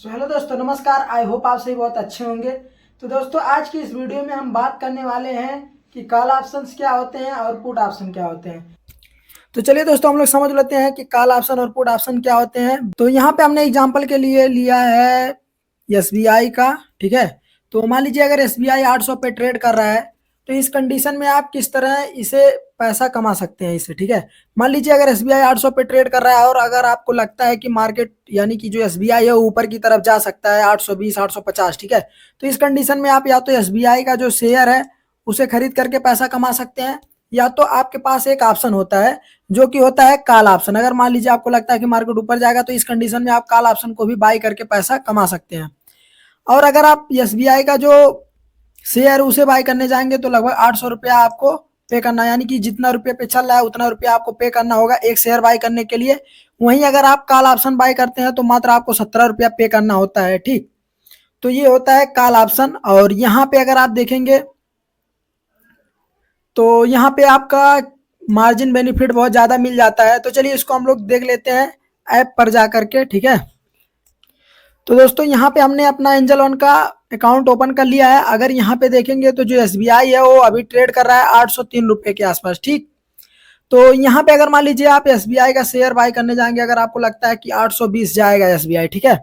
तो हेलो दोस्तों, नमस्कार। आई होप आप सभी बहुत अच्छे होंगे। तो दोस्तों, आज की इस वीडियो में हम बात करने वाले हैं कि कॉल ऑप्शंस क्या होते हैं और पुट ऑप्शन क्या होते हैं। तो चलिए दोस्तों, हम लोग समझ लेते हैं कि कॉल ऑप्शन और पुट ऑप्शन क्या होते हैं। तो यहाँ पे हमने एग्जांपल के लिए लिया है एसबीआई का। ठीक है, तो मान लीजिए अगर एसबीआई 800 पे ट्रेड कर रहा है, तो इस कंडीशन में आप किस तरह इसे पैसा कमा सकते हैं इससे। ठीक है, मान लीजिए अगर एसबीआई 800 पे ट्रेड कर रहा है और अगर आपको लगता है कि मार्केट यानी कि जो एसबीआई है वो ऊपर की तरफ जा सकता है 820 850। ठीक है, तो इस कंडीशन में आप या तो एसबीआई का जो शेयर है उसे खरीद करके पैसा कमा सकते हैं, या तो आपके पास एक ऑप्शन होता है जो कि होता है कॉल ऑप्शन। अगर मान लीजिए आपको लगता है कि मार्केट ऊपर जाएगा तो इस कंडीशन में आप कॉल ऑप्शन को भी बाई करके पैसा कमा सकते हैं। और अगर आप एसबीआई का जो शेयर उसे बाय करने जाएंगे तो लगभग 800 रुपया आपको पे करना, यानी कि जितना रुपये पे चल रहा है उतना रुपया आपको पे करना होगा एक शेयर बाय करने के लिए। वहीं अगर आप कॉल ऑप्शन बाय करते हैं तो मात्र आपको 17 रुपया पे करना होता है। ठीक, तो ये होता है कॉल ऑप्शन। और यहाँ पे अगर आप देखेंगे तो यहाँ पे आपका मार्जिन बेनिफिट बहुत ज़्यादा मिल जाता है। तो चलिए इसको हम लोग देख लेते हैं ऐप पर जा करके। ठीक है, तो दोस्तों यहाँ पे हमने अपना एंजल वन का अकाउंट ओपन कर लिया है। अगर यहाँ पे देखेंगे तो जो एसबीआई है वो अभी ट्रेड कर रहा है 803 रुपये के आसपास। ठीक, तो यहाँ पे अगर मान लीजिए आप एसबीआई का शेयर बाय करने जाएंगे, अगर आपको लगता है कि 820 जाएगा एसबीआई। ठीक है,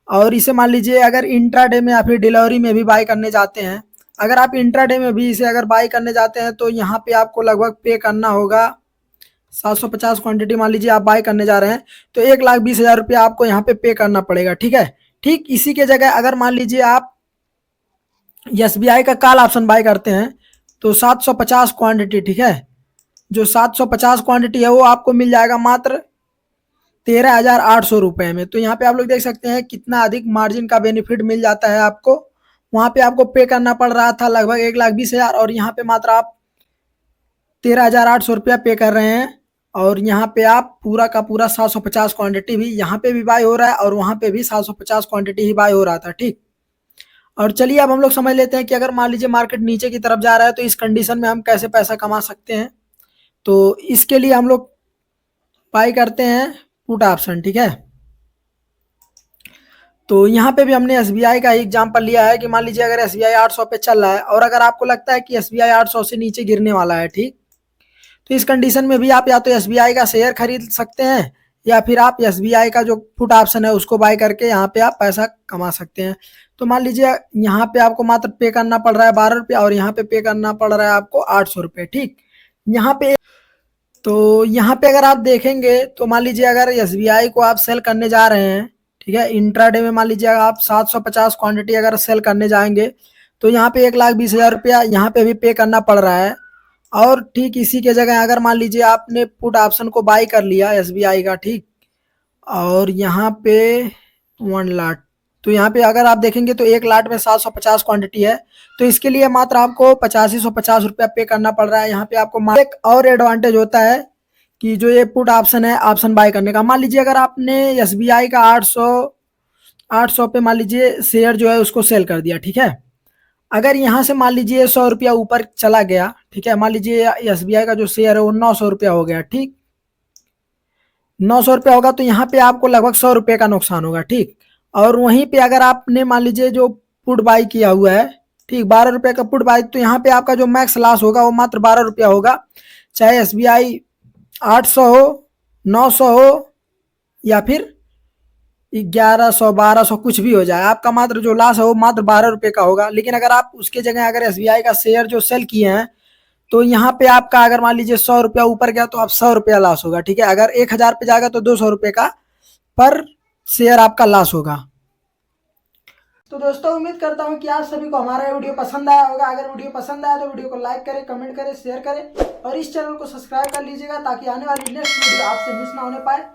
और इसे मान लीजिए अगर इंट्राडे में या फिर डिलीवरी में भी बाय करने जाते हैं, अगर आप इंट्राडे में भी इसे अगर बाय करने जाते हैं तो यहाँ पे आपको लगभग पे करना होगा 750 क्वांटिटी। मान लीजिए आप बाय करने जा रहे हैं तो 1,20,000 रुपया आपको यहाँ पे करना पड़ेगा। ठीक है, ठीक इसी के जगह अगर मान लीजिए आप एसबीआई का कॉल ऑप्शन बाय करते हैं तो 750 क्वांटिटी। ठीक है, जो 750 क्वांटिटी है वो आपको मिल जाएगा मात्र 13,800 रुपये में। तो यहाँ पे आप लोग देख सकते हैं कितना अधिक मार्जिन का बेनिफिट मिल जाता है आपको। वहाँ पे आपको पे करना पड़ रहा था लगभग 1,20,000 और यहाँ पे मात्र आप 13,800 रुपया पे कर रहे हैं। और यहाँ पे आप पूरा का पूरा 750 क्वांटिटी भी यहाँ पे भी बाय हो रहा है और वहाँ पे भी 750 क्वांटिटी ही बाय हो रहा था। ठीक, और चलिए अब हम लोग समझ लेते हैं कि अगर मान लीजिए मार्केट नीचे की तरफ जा रहा है तो इस कंडीशन में हम कैसे पैसा कमा सकते हैं। तो इसके लिए हम लोग बाय करते हैं पुट ऑप्शन। ठीक है, तो यहाँ पे भी हमने एसबीआई का एग्जांपल लिया है कि मान लीजिए अगर एसबीआई 800 पे चल रहा है और अगर आपको लगता है कि एसबीआई 800 से नीचे गिरने वाला है। ठीक, तो इस कंडीशन में भी आप या तो एसबीआई का शेयर खरीद सकते हैं या फिर आप एसबीआई का जो पुट ऑप्शन है उसको बाय करके यहाँ पे आप पैसा कमा सकते हैं। तो मान लीजिए यहाँ पे आपको मात्र पे करना पड़ रहा है 12 रुपया और यहाँ पे करना पड़ रहा है आपको 800 रुपये। ठीक, यहाँ पे तो यहाँ पे अगर आप देखेंगे तो मान लीजिए अगर एसबीआई को आप सेल करने जा रहे हैं, ठीक है, इंट्राडे में मान लीजिए आप 750 क्वांटिटी अगर सेल करने जाएंगे तो यहाँ पे 1,20,000 रुपया यहाँ पे भी पे करना पड़ रहा है। और ठीक इसी के जगह अगर मान लीजिए आपने पुट ऑप्शन को बाय कर लिया एसबीआई का। ठीक, और यहाँ पे 1 लाट, तो यहाँ पे अगर आप देखेंगे तो 1 लाट में 750 क्वांटिटी है। तो इसके लिए मात्र आपको 8550 रुपया पे करना पड़ रहा है। यहाँ पे आपको एक और एडवांटेज होता है कि जो ये पुट ऑप्शन है ऑप्शन बाय करने का, मान लीजिए अगर आपने एसबीआई का 800 पे मान लीजिए शेयर जो है उसको सेल कर दिया। ठीक है, अगर यहाँ से मान लीजिए 100 रुपया ऊपर चला गया, ठीक है, मान लीजिए एसबीआई का जो शेयर है वो 900 रुपया हो गया। ठीक, 900 रुपया होगा तो यहाँ पे आपको लगभग 100 रुपये का नुकसान होगा। ठीक, और वहीं पे अगर आपने मान लीजिए जो पुट बाई किया हुआ है, ठीक, 12 रुपये का पुट बाई, तो यहाँ पे आपका जो मैक्स लॉस होगा वो मात्र 12 रुपया होगा। चाहे एसबीआई 800 हो, 900 हो या फिर 1100 1200 कुछ भी हो जाए, आपका मात्र जो लॉस है वो मात्र 12 रुपये का होगा। लेकिन अगर आप उसके जगह अगर एसबीआई का शेयर जो सेल किए हैं तो यहाँ पे आपका अगर मान लीजिए 100 रुपया ऊपर गया तो आप 100 रुपया लॉस होगा। ठीक है, अगर 1,000 पे जाएगा तो 200 रुपये का पर शेयर आपका लॉस होगा। तो दोस्तों, उम्मीद करता हूँ कि आप सभी को हमारा वीडियो पसंद आया होगा। अगर वीडियो पसंद आया तो वीडियो को लाइक करें, कमेंट करें, शेयर करें और इस चैनल को सब्सक्राइब कर लीजिएगा ताकि आने वाली नेक्स्ट वीडियो आपसे मिस ना होने पाए।